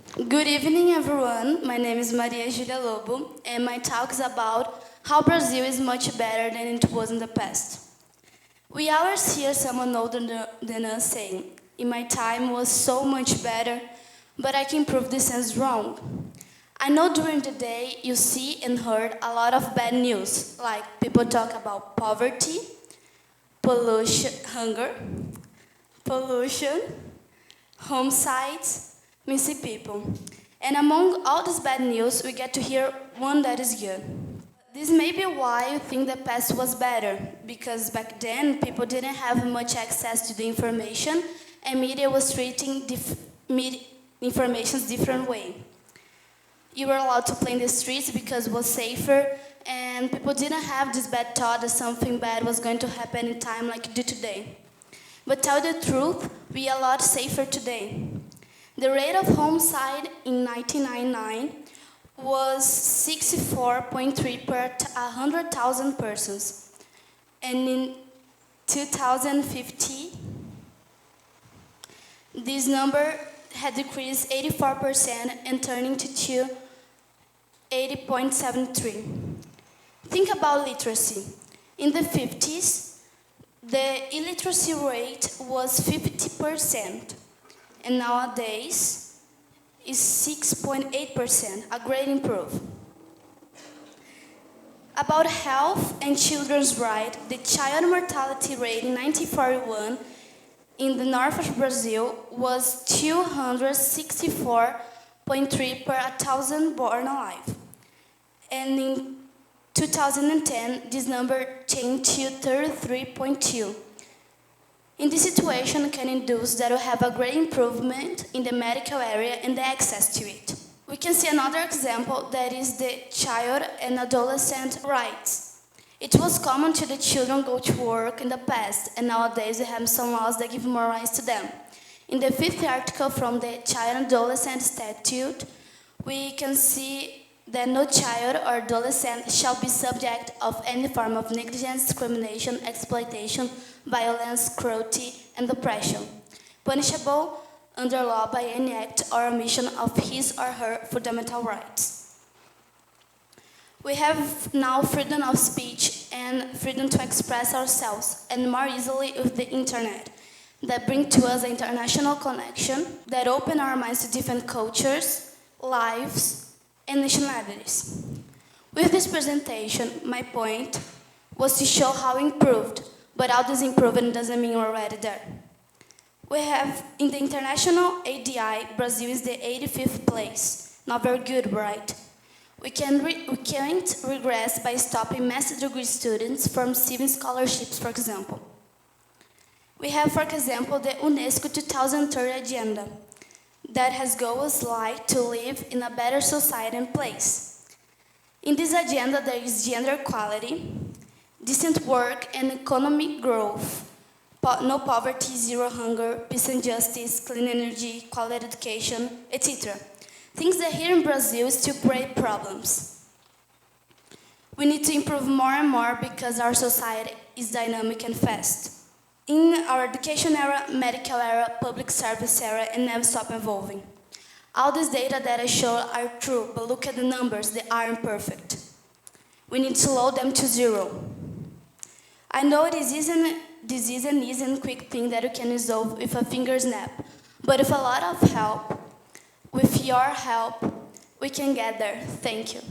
Good evening, everyone. My name is Julia Lobo, and my talk is about how Brazil is much better than it was in the past. We always hear someone older than us saying, "In my time was so much better, but I can prove this is wrong." I know during the day you see and heard a lot of bad news, like people talk about poverty, pollution, hunger, pollution, homicides, missing people. And among all this bad news, we get to hear one that is good. This may be why you think the past was better, because back then people didn't have much access to the information and media was treating information different way. You were allowed to play in the streets because it was safer, and people didn't have this bad thought that something bad was going to happen in time like you do today. But tell the truth, we are a lot safer today. The rate of homicide in 1999 was 64.3 per 100,000 persons. And in 2050, this number had decreased 84% and turning to 80.73. Think about literacy. In the 50s, the illiteracy rate was 50%. And nowadays is 6.8%, a great improvement. About health and children's rights, the child mortality rate in 1941 in the north of Brazil was 264.3 per 1,000 born alive. And in 2010, this number changed to 33.2. In this situation can induce that we have a great improvement in the medical area and the access to it. We can see another example that is the child and adolescent rights. It was common to the children go to work in the past, and nowadays we have some laws that give more rights to them. In the 5th article from the Child and Adolescent Statute, we can see that no child or adolescent shall be subject of any form of negligence, discrimination, exploitation, violence, cruelty, and oppression, punishable under law by any act or omission of his or her fundamental rights. We have now freedom of speech and freedom to express ourselves, and more easily with the internet, that bring to us an international connection, that open our minds to different cultures, lives, and nationalities. With this presentation, my point was to show how improved, but all this improvement doesn't mean we're already there. We have, in the international ADI, Brazil is the 85th place. Not very good, right? We can't regress by stopping master's degree students from receiving scholarships, for example. We have, for example, the UNESCO 2030 Agenda, that has goals like to live in a better society and place. In this agenda, there is gender equality, decent work and economic growth, no poverty, zero hunger, peace and justice, clean energy, quality education, etc. Things that here in Brazil still create problems. We need to improve more and more because our society is dynamic and fast. In our education era, medical era, public service era, and never stop evolving. All this data that I show are true, but look at the numbers, they aren't perfect. We need to load them to zero. I know this isn't an easy and quick thing that you can resolve with a finger snap, but with a lot of help, with your help, we can get there. Thank you.